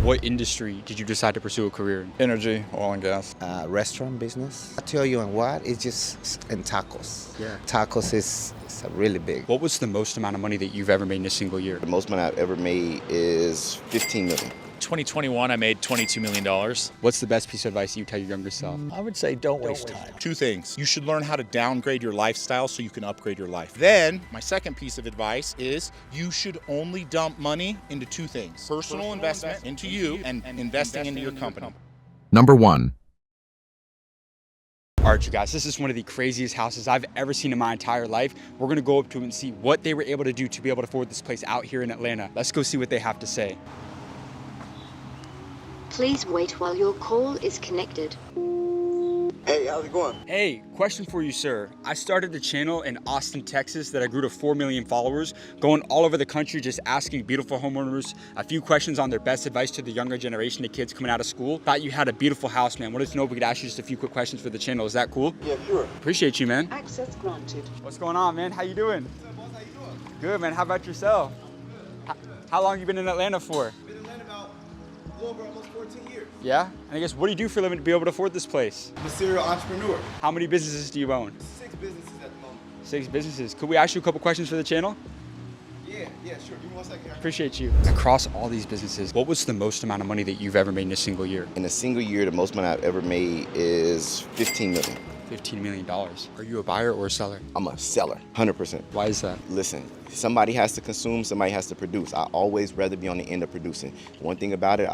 What industry did you decide to pursue a career in? Energy, oil and gas. Restaurant business. I tell you on what, it's just in tacos. Yeah. Tacos is really big. What was the most amount of money that you've ever made in a single year? The most money I've ever made is 15 million. 2021, I made $22 million. What's the best piece of advice you tell your younger self? I would say don't waste time. Two things. You should learn how to downgrade your lifestyle so you can upgrade your life. Then, my second piece of advice is you should only dump money into two things. Personal investment into you and investing into your company. Number 1. All right, you guys, this is one of the craziest houses I've ever seen in my entire life. We're gonna go up to it and see what they were able to do to be able to afford this place out here in Atlanta. Let's go see what they have to say. Please wait while your call is connected. Hey, how's it going? Hey, question for you, sir. I started a channel in Austin, Texas that I grew to 4 million followers, going all over the country just asking beautiful homeowners a few questions on their best advice to the younger generation, the kids coming out of school. Thought you had a beautiful house, man. Wanted to know if we could ask you just a few quick questions for the channel. Is that cool? Yeah, sure. Appreciate you, man. Access granted. What's going on, man? How you doing? How you doing? Good, man. How about yourself? How long you been in Atlanta for? Been in Atlanta about a little over almost 14 years. Yeah? And I guess, what do you do for a living to be able to afford this place? I'm a serial entrepreneur. How many businesses do you own? 6 businesses at the moment. 6 businesses. Could we ask you a couple questions for the channel? Yeah, sure. Give me 1 second. Appreciate you. Across all these businesses, what was the most amount of money that you've ever made in a single year? In a single year, the most money I've ever made is 15 million. $15 million. Are you a buyer or a seller? I'm a seller, 100%. Why is that? Listen, somebody has to consume, somebody has to produce. I always rather be on the end of producing. One thing about it,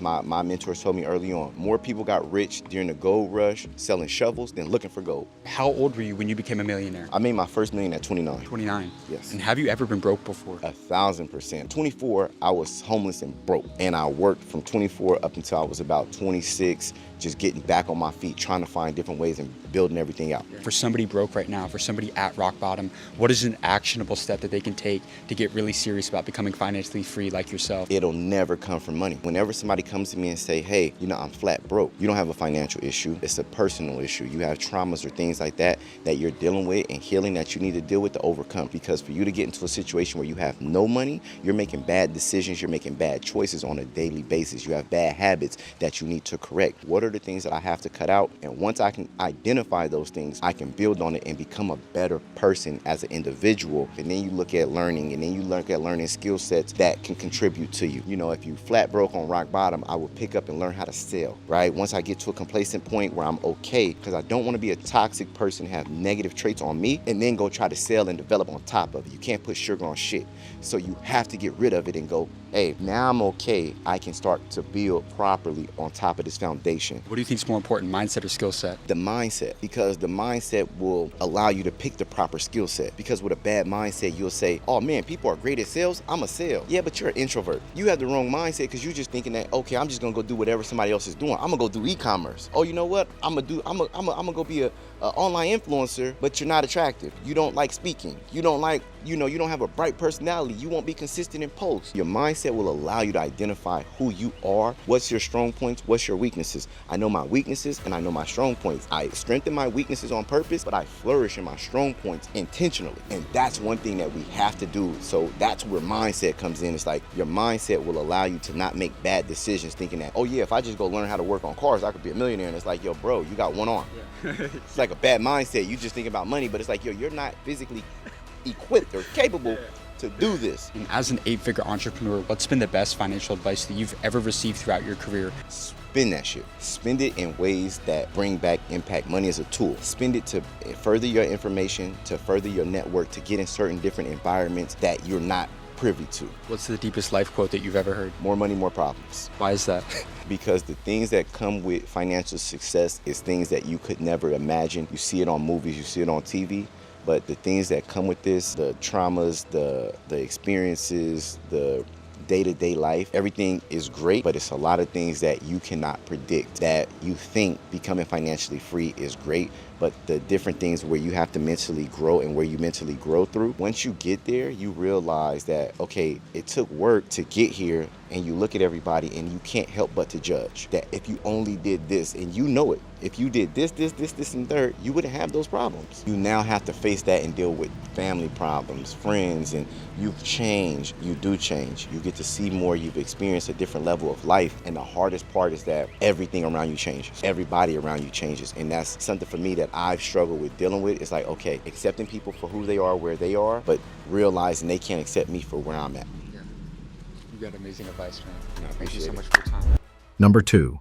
my mentors told me early on, more people got rich during the gold rush selling shovels than looking for gold. How old were you when you became a millionaire? I made my first million at 29. 29. Yes. And have you ever been broke before? 1,000%. 24, I was homeless and broke. And I worked from 24 up until I was about 26, just getting back on my feet, trying to find different ways and building everything out. For somebody broke right now, for somebody at rock bottom, what is an actionable step that they can take to get really serious about becoming financially free like yourself? It'll never come from money. Whenever somebody comes to me and say, hey, I'm flat broke, you don't have a financial issue. It's a personal issue. You have traumas or things like that you're dealing with and healing that you need to deal with to overcome. Because for you to get into a situation where you have no money, you're making bad decisions, you're making bad choices on a daily basis. You have bad habits that you need to correct. What are the things that I have to cut out? And once I can identify those things, I can build on it and become a better person as an individual. And then you look at learning, and then you look at learning skill sets that can contribute to you. If you flat broke on rock bottom, I will pick up and learn how to sell, right? Once I get to a complacent point where I'm okay, because I don't want to be a toxic person, have negative traits on me, and then go try to sell and develop on top of it. You can't put sugar on shit. So you have to get rid of it and go, hey, now I'm okay. I can start to build properly on top of this foundation. What do you think is more important, mindset or skill set? The mindset, because the mindset will allow you to pick the proper skill set. Because with a bad mindset, you'll say, oh man, people are great at sales, I'm a sell. Yeah, but you're an introvert. You have the wrong mindset because you're just thinking that, okay, I'm just gonna go do whatever somebody else is doing. I'm gonna go do e-commerce. Oh, you know what? I'm gonna be a online influencer, but you're not attractive. You don't like speaking. You don't like, you don't have a bright personality. You won't be consistent in posts. Your mindset will allow you to identify who you are, what's your strong points, what's your weaknesses. I know my weaknesses and I know my strong points. I strengthen my weaknesses on purpose, but I flourish in my strong points intentionally. And that's one thing that we have to do. So that's where mindset comes in. It's like your mindset will allow you to not make bad decisions thinking that, oh yeah, if I just go learn how to work on cars, I could be a millionaire. And it's like, yo, bro, you got one arm. Yeah. It's like a bad mindset. You just think about money, but it's like, yo, you're not physically equipped or capable to do this. And as an 8-figure entrepreneur, what's been the best financial advice that you've ever received throughout your career? Spend that shit. Spend it in ways that bring back impact. Money is a tool. Spend it to further your information, to further your network, to get in certain different environments that you're not privy to. What's the deepest life quote that you've ever heard? More money, more problems. Why is that? Because the things that come with financial success is things that you could never imagine. You see it on movies, you see it on TV, but the things that come with this, the traumas, the experiences, the day-to-day life, everything is great, but it's a lot of things that you cannot predict. That you think becoming financially free is great, but the different things where you have to mentally grow and where you mentally grow through. Once you get there, you realize that, okay, it took work to get here, and you look at everybody and you can't help but to judge that if you only did this, and you know it, if you did this, and third, you wouldn't have those problems. You now have to face that and deal with family problems, friends, and you've changed. You do change. You get to see more. You've experienced a different level of life. And the hardest part is that everything around you changes. Everybody around you changes. And that's something for me that I've struggled with dealing with. It's like, okay, accepting people for who they are, where they are, but realizing they can't accept me for where I'm at. Yeah. You got amazing advice, man. I Thank you appreciate so it. much for your time. Number 2.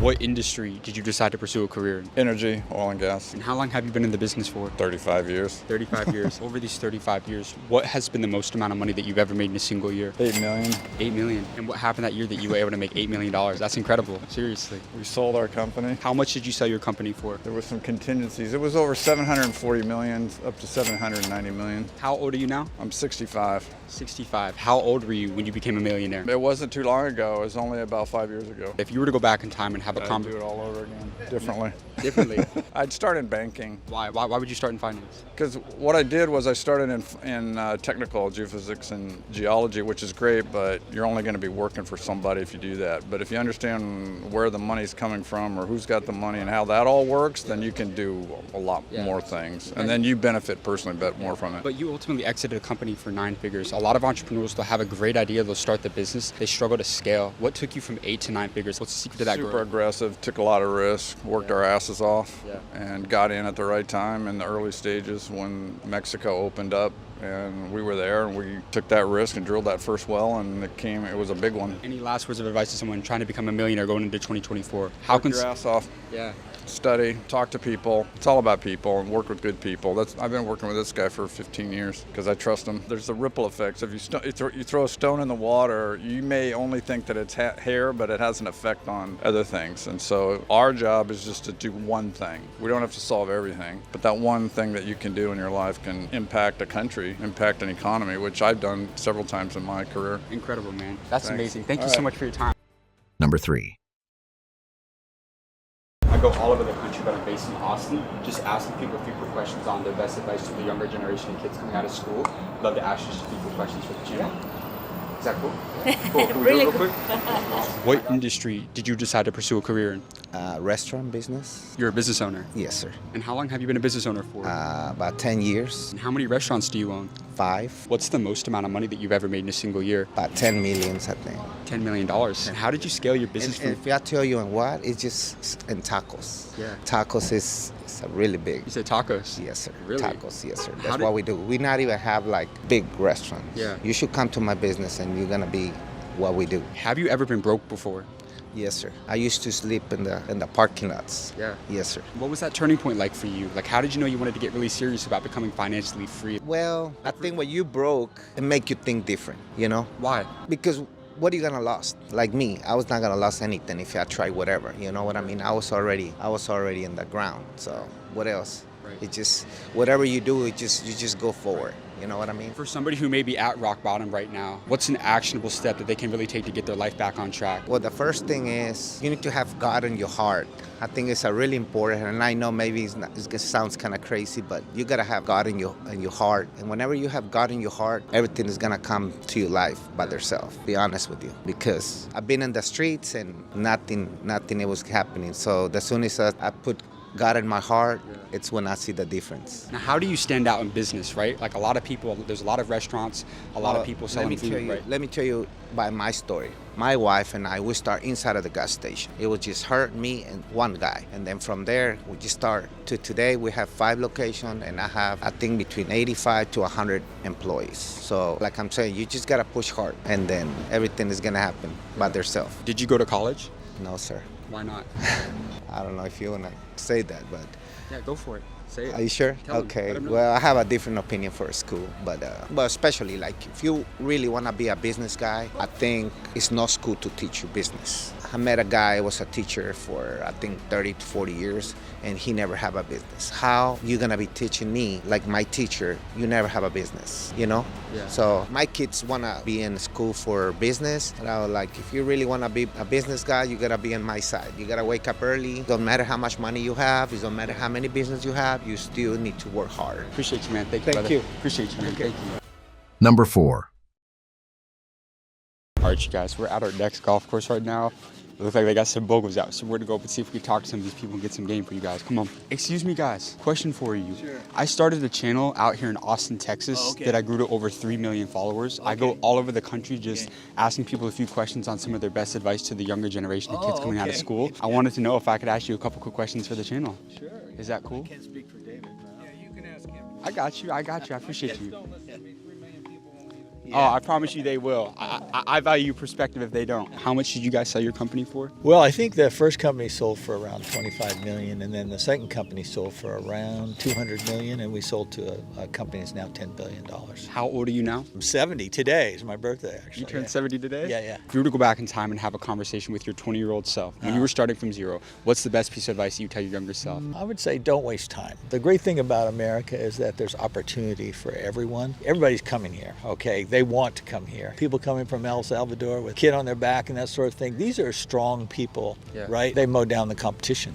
What industry did you decide to pursue a career in? Energy, oil and gas, And how long have you been in the business for? 35 years. 35 years. Over these 35 years, what has been the most amount of money that you've ever made in a single year? 8 million. 8 million. And what happened that year that you were able to make $8 million? That's incredible. Seriously. We sold our company. How much did you sell your company for? There were some contingencies. It was over 740 million, up to 790 million. How old are you now? I'm 65. 65. How old were you when you became a millionaire? It wasn't too long ago. It was only about 5 years ago. If you were to go back in time and have a I'd do it all over again, differently. differently, I'd start in banking. why would you start in finance? Because what I did was I started in technical geophysics and geology, which is great, but you're only going to be working for somebody if you do that. But if you understand where the money's coming from or who's got the money and how that all works, then you can do a lot more things. And then you benefit personally more from it. But you ultimately exited a company for 9 figures. A lot of entrepreneurs, they'll have a great idea, they'll start the business, they struggle to scale. What took you from 8 to 9 figures? What's the secret to that Super growth? aggressive, took a lot of risk, worked our asses off, Yeah. and got in at the right time in the early stages when Mexico opened up. And we were there, and we took that risk and drilled that first well, and it was a big one. Any last words of advice to someone trying to become a millionaire going into 2024? How Work your ass off. Yeah. Study, talk to people. It's all about people and work with good people. I've been working with this guy for 15 years because I trust him. There's the ripple effects. If you throw a stone in the water, you may only think that it's hair, but it has an effect on other things. And so our job is just to do one thing. We don't have to solve everything, but that one thing that you can do in your life can impact a country, impact an economy, which I've done several times in my career. Incredible, man. That's Thanks. amazing. Thank you All so right. much for your time. Number 3. I go all over the country, but I'm based in Austin, just asking people a few quick questions on their best advice to the younger generation of kids coming out of school. I'd love to ask you just a few quick questions for the channel. Is that cool? Cool. Can we do it real quick? What industry did you decide to pursue a career in? Restaurant business? You're a business owner. Yes, sir. And how long have you been a business owner for? About 10 years, And how many restaurants do you own? 5, What's the most amount of money that you've ever made in a single year? about 10 millions, I think. $10 million. And how did you scale your business And from? if I tell you in what, it's just in tacos. Yeah. Tacos is a really big. You said tacos. Yes, sir. Really? Tacos, yes, sir. How That's did- what we do. We not even have like big restaurants. Yeah. You should come to my business and you're gonna be what we do. Have you ever been broke before? Yes, sir. I used to sleep in the parking lots. Yeah. Yes, sir. What was that turning point like for you? Like, how did you know you wanted to get really serious about becoming financially free? Well, I think when you broke, it make you think different, you know? Why? Because what are you gonna lose? Like me, I was not gonna lose anything if I tried whatever. You know what I mean? I was already in the ground. So what else? Right. It just whatever you do, you just go forward. You know what I mean? For somebody who may be at rock bottom right now, what's an actionable step that they can really take to get their life back on track? Well, the first thing is you need to have God in your heart. I think it's a really important, and I know maybe it sounds kind of crazy, but you gotta have God in your heart. And whenever you have God in your heart, everything is gonna come to your life by themselves. Be honest with you, because I've been in the streets and nothing it was happening. So as soon as I put God in my heart, it's when I see the difference. Now, how do you stand out in business, right? Like a lot of people, there's a lot of restaurants, a lot of people selling food, right? Let me tell you by my story. My wife and I, we start inside of the gas station. It was just her, me, and one guy. And then from there, we just start to today, we have 5 locations, and I have, I think, between 85 to 100 employees. So like I'm saying, you just gotta push hard, and then everything is gonna happen by themselves. Did you go to college? No, sir. Why not? I don't know if you wanna say that, but Yeah, go for it. Say it. Are you sure? Tell 'em. Okay. Let 'em know. Well, I have a different opinion for school, but especially like if you really want to be a business guy, I think it's not school to teach you business. I met a guy who was a teacher for I think 30 to 40 years, and he never had a business. How you gonna be teaching me like my teacher? You never have a business, you know? Yeah. So my kids wanna be in school for business. And I was like, if you really wanna be a business guy, you gotta be on my side. You gotta wake up early. Don't matter how much money you have. It don't matter how many business you have. You still need to work hard. Appreciate you, man. Thank you, Thank brother. you. Appreciate you, man. Thank you. Number 4. All right, you guys, we're at our next golf course right now. It looks like they got some bogos out, so we're gonna go up and see if we can talk to some of these people and get some game for you guys. Come on. Excuse me, guys. Question for you. Sure. I started a channel out here in Austin, Texas, that I grew to over 3 million followers. I go all over the country just asking people a few questions on some of their best advice to the younger generation of kids coming out of school. I wanted to know if I could ask you a couple quick questions for the channel. Sure. Is that cool? I can't speak for David. Yeah, you can ask him. I got you. I appreciate you. Don't listen to me. 3 million people won't even. Oh, I promise you they will. I value your perspective if they don't. How much did you guys sell your company for? Well, I think the first company sold for around 25 million, and then the second company sold for around 200 million, and we sold to a company that's now $10 billion. How old are you now? I'm 70 today. Is my birthday, actually. You turned yeah. 70 today? Yeah. If you were to go back in time and have a conversation with your 20-year-old self, when you were starting from zero, what's the best piece of advice you tell your younger self? I would say don't waste time. The great thing about America is that there's opportunity for everyone. Everybody's coming here, okay? They want to come here. People coming from El Salvador with a kid on their back and that sort of thing. These are strong people, right? They mow down the competition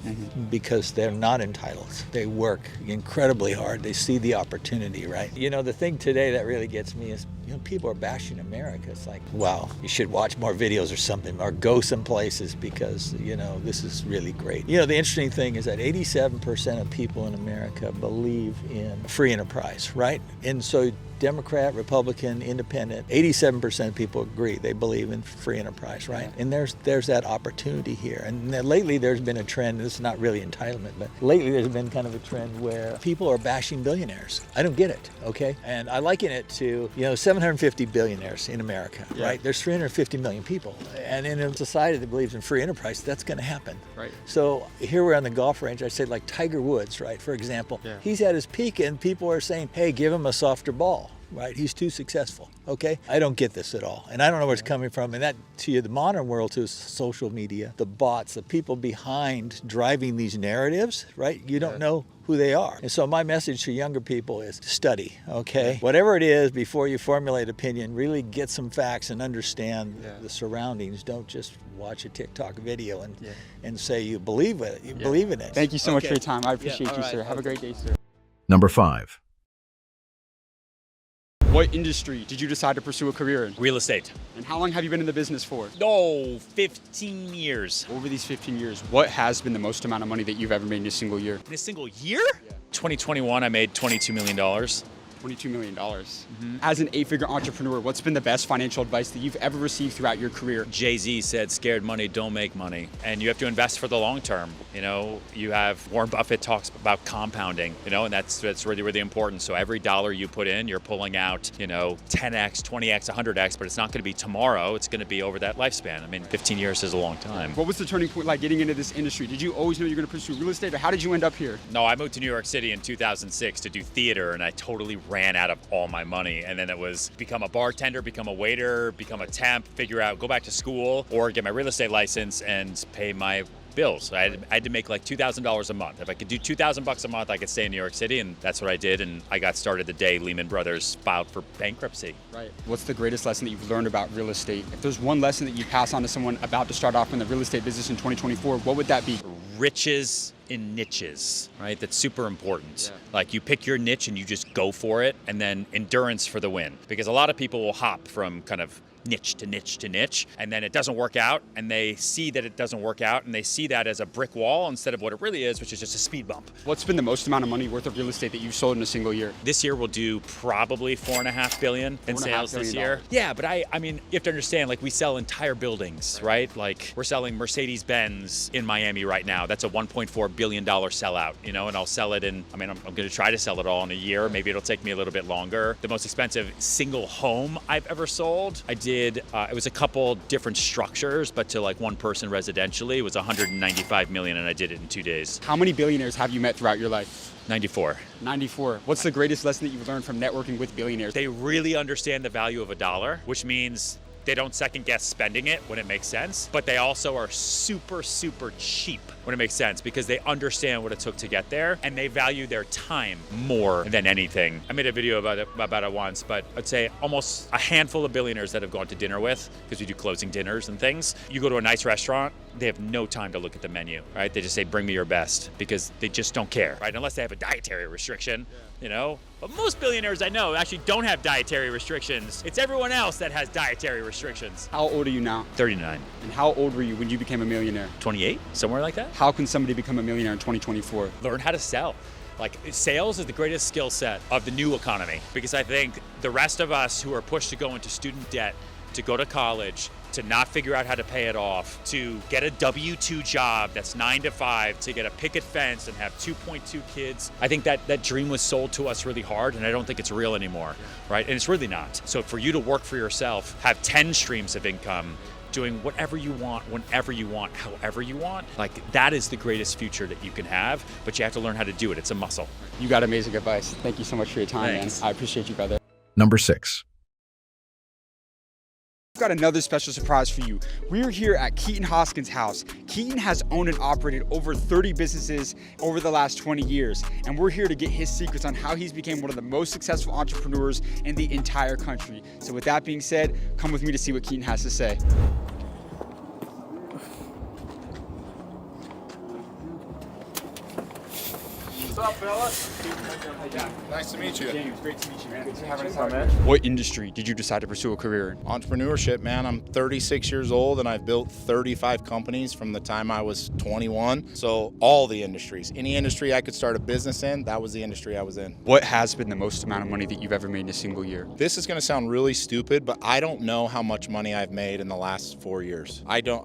because they're not entitled. They work incredibly hard. They see the opportunity, right? You know, the thing today that really gets me is, you know, people are bashing America. It's like, wow, you should watch more videos or something, or go some places because, you know, this is really great. You know, the interesting thing is that 87% of people in America believe in free enterprise, right? And so Democrat, Republican, Independent, 87% of people agree. They believe in free enterprise, right? And there's that opportunity here. And then lately there's been a trend, and this is not really entitlement, but lately there's been kind of a trend where people are bashing billionaires. I don't get it, okay? And I liken it to, you know, 750 billionaires in America, right? There's 350 million people. And in a society that believes in free enterprise, that's gonna happen. Right. So here we're on the golf range, I said like Tiger Woods, right? For example, he's at his peak and people are saying, hey, give him a softer ball. Right, he's too successful. Okay, I don't get this at all, and I don't know where it's coming from. And that, to you, the modern world, to social media, the bots, the people behind driving these narratives. Right, you don't know who they are. And so my message to younger people is study. Okay, whatever it is, before you formulate opinion, really get some facts and understand the surroundings. Don't just watch a TikTok video and say you believe it. You believe in it. Thank you so much for your time. I appreciate you, sir. Have a great day, sir. Number 5. What industry did you decide to pursue a career in? Real estate. And how long have you been in the business for? 15 years. Over these 15 years, what has been the most amount of money that you've ever made in a single year? In a single year? 2021, I made $22 million. $22 million. As an 8-figure entrepreneur, what's been the best financial advice that you've ever received throughout your career? Jay-Z said, scared money don't make money. And you have to invest for the long term. You know, you have Warren Buffett talks about compounding, you know, and that's really, really important. So every dollar you put in, you're pulling out, you know, 10x, 20x, 100x, but it's not going to be tomorrow. It's going to be over that lifespan. I mean, 15 years is a long time. What was the turning point like getting into this industry? Did you always know you were going to pursue real estate, or how did you end up here? No, I moved to New York City in 2006 to do theater, and I totally ran out of all my money. And then it was become a bartender, become a waiter, become a temp, figure out, go back to school or get my real estate license and pay my bills. I had to make like $2,000 a month. If I could do $2,000 a month, I could stay in New York City, and that's what I did. And I got started the day Lehman Brothers filed for bankruptcy. Right. What's the greatest lesson that you've learned about real estate? If there's one lesson that you pass on to someone about to start off in the real estate business in 2024, what would that be? Riches in niches, right? That's super important. Like you pick your niche and you just go for it, and then endurance for the win. Because a lot of people will hop from kind of niche to niche to niche, and then it doesn't work out, and they see that it doesn't work out, and they see that as a brick wall instead of what it really is, which is just a speed bump. What's been the most amount of money worth of real estate that you've sold in a single year? This year we'll do probably $4.5 billion in sales this year. Yeah, but I mean, you have to understand, like we sell entire buildings, right? Like we're selling Mercedes-Benz in Miami right now. That's a $1.4 billion sellout, you know, and I'll sell it in, I mean, I'm going to try to sell it all in a year. Maybe it'll take me a little bit longer. The most expensive single home I've ever sold, I did kid. It was a couple different structures, but to like one person residentially, it was 195 million, and I did it in 2 days. How many billionaires have you met throughout your life? 94. 94. What's the greatest lesson that you've learned from networking with billionaires? They really understand the value of a dollar, which means they don't second guess spending it when it makes sense, but they also are super, super cheap when it makes sense because they understand what it took to get there and they value their time more than anything. I made a video about it once, but I'd say almost a handful of billionaires that I've gone to dinner with, because we do closing dinners and things. You go to a nice restaurant, they have no time to look at the menu, right? They just say, bring me your best, because they just don't care, right? Unless they have a dietary restriction, you know? But most billionaires I know actually don't have dietary restrictions. It's everyone else that has dietary restrictions. How old are you now? 39. And how old were you when you became a millionaire? 28, somewhere like that. How can somebody become a millionaire in 2024? Learn how to sell. Like, sales is the greatest skill set of the new economy, because I think the rest of us who are pushed to go into student debt, to go to college, to not figure out how to pay it off, to get a W-2 job that's 9 to 5, to get a picket fence and have 2.2 kids. I think that dream was sold to us really hard, and I don't think it's real anymore, right? And it's really not. So for you to work for yourself, have 10 streams of income, doing whatever you want, whenever you want, however you want, like that is the greatest future that you can have, but you have to learn how to do it. It's a muscle. You got amazing advice. Thank you so much for your time, Thanks. man. I appreciate you, brother. Number 6. I've got another special surprise for you. We're here at Keaton Hoskins' house. Keaton has owned and operated over 30 businesses over the last 20 years, and we're here to get his secrets on how he's became one of the most successful entrepreneurs in the entire country. So with that being said, come with me to see what Keaton has to say. What's up, fellas? Nice to meet you. James, great to meet you, man. Thanks for having us out, man. What industry did you decide to pursue a career in? Entrepreneurship, man. I'm 36 years old and I've built 35 companies from the time I was 21. So all the industries, any industry I could start a business in, that was the industry I was in. What has been the most amount of money that you've ever made in a single year? This is going to sound really stupid, but I don't know how much money I've made in the last 4 years. I know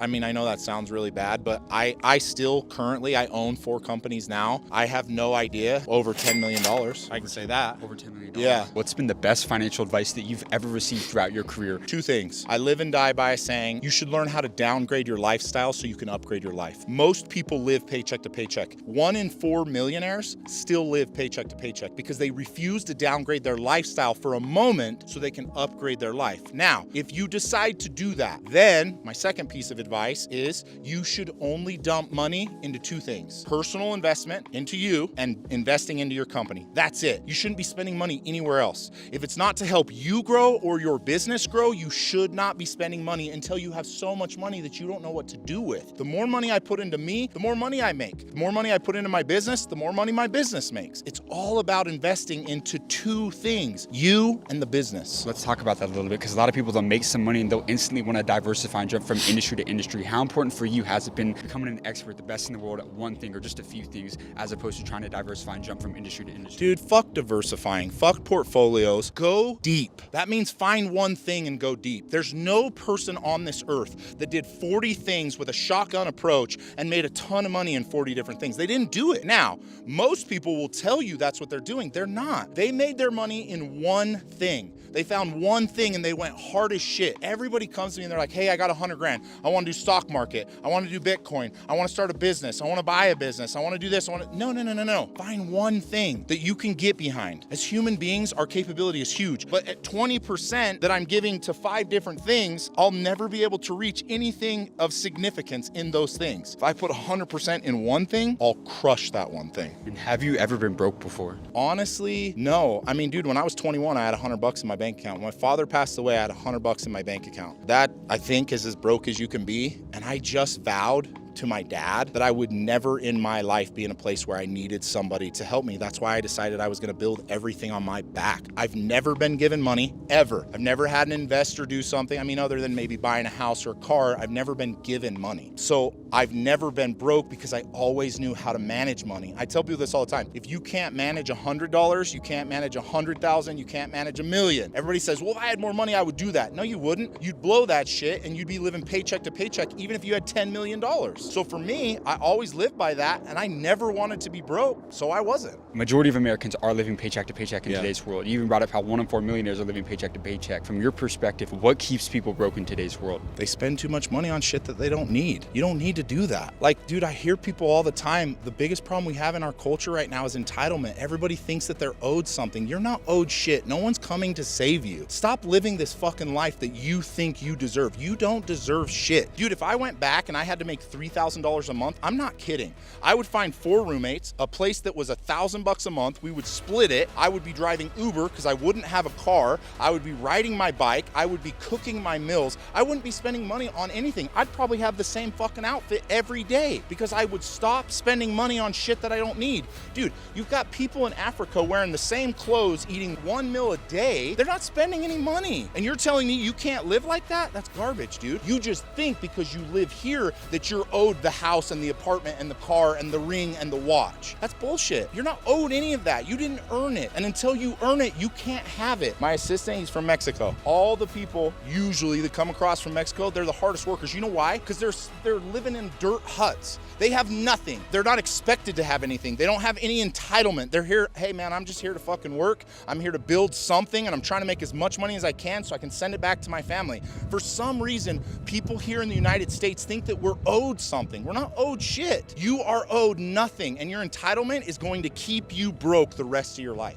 that sounds really bad, but I still currently, I own 4 companies now. I have no idea. Over $10 million. I can say that. Over $10 million. Yeah. What's been the best financial advice that you've ever received throughout your career? 2 things. I live and die by a saying, you should learn how to downgrade your lifestyle so you can upgrade your life. Most people live paycheck to paycheck. 1 in 4 millionaires still live paycheck to paycheck because they refuse to downgrade their lifestyle for a moment so they can upgrade their life. Now, if you decide to do that, then my second piece of advice is you should only dump money into 2 things. Personal investment into you and investing into your company. That's it. You shouldn't be spending money anywhere else. If it's not to help you grow or your business grow, you should not be spending money until you have so much money that you don't know what to do with. The more money I put into me, the more money I make. The more money I put into my business, the more money my business makes. It's all about investing into 2 things, you and the business. Let's talk about that a little bit, because a lot of people, they'll make some money and they'll instantly want to diversify and jump from industry to industry. How important for you has it been becoming an expert, the best in the world at one thing or just a few things, as opposed to trying to diversify and jump from industry to industry? Dude, fuck diversifying, fuck portfolios, go deep. That means find one thing and go deep. There's no person on this earth that did 40 things with a shotgun approach and made a ton of money in 40 different things. They didn't do it. Now, most people will tell you that's what they're doing. They're not. They made their money in one thing. They found one thing and they went hard as shit. Everybody comes to me and they're like, hey, I got 100 grand. I want to do stock market. I want to do Bitcoin. I want to start a business. I want to buy a business. I want to do this. No. Find one thing that you can get behind. As human beings, our capability is huge. But at 20% that I'm giving to 5 different things, I'll never be able to reach anything of significance in those things. If I put 100% in one thing, I'll crush that one thing. And have you ever been broke before? Honestly, no. I mean, dude, when I was 21, I had $100 in my bank account. When my father passed away, I had $100 in my bank account. That, I think, is as broke as you can be. And I just vowed to my dad that I would never in my life be in a place where I needed somebody to help me. That's why I decided I was going to build everything on my back. I've never been given money, ever. I've never had an investor do something. I mean, other than maybe buying a house or a car, I've never been given money. So I've never been broke because I always knew how to manage money. I tell people this all the time. If you can't manage $100, you can't manage 100,000, you can't manage $1 million. Everybody says, well, if I had more money, I would do that. No, you wouldn't. You'd blow that shit and you'd be living paycheck to paycheck even if you had $10 million. house. So for me, I always lived by that, and I never wanted to be broke, so I wasn't. Majority of Americans are living paycheck to paycheck in today's world. You even brought up how 1 in 4 millionaires are living paycheck to paycheck. From your perspective, what keeps people broke in today's world? They spend too much money on shit that they don't need. You don't need to do that. Like, dude, I hear people all the time, the biggest problem we have in our culture right now is entitlement. Everybody thinks that they're owed something. You're not owed shit. No one's coming to save you. Stop living this fucking life that you think you deserve. You don't deserve shit. Dude, if I went back and I had to make $3,000 a month, I'm not kidding. I would find 4 roommates, a place that was $1,000 a month. We would split it. I would be driving Uber because I wouldn't have a car. I would be riding my bike. I would be cooking my meals. I wouldn't be spending money on anything. I'd probably have the same fucking outfit every day because I would stop spending money on shit that I don't need. Dude, you've got people in Africa wearing the same clothes, eating 1 meal a day. They're not spending any money. And you're telling me you can't live like that? That's garbage, dude. You just think because you live here that you're owed the house and the apartment and the car and the ring and the watch. That's bullshit. You're not owed any of that. You didn't earn it. And until you earn it, you can't have it. My assistant, he's from Mexico. All the people usually that come across from Mexico, they're the hardest workers. You know why? Because they're living in dirt huts. They have nothing. They're not expected to have anything. They don't have any entitlement. They're here, hey man, I'm just here to fucking work. I'm here to build something and I'm trying to make as much money as I can so I can send it back to my family. For some reason, people here in the United States think that we're owed something. We're not owed shit. You are owed nothing, and your entitlement is going to keep you broke the rest of your life.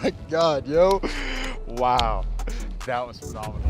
My God, yo. Wow. That was phenomenal.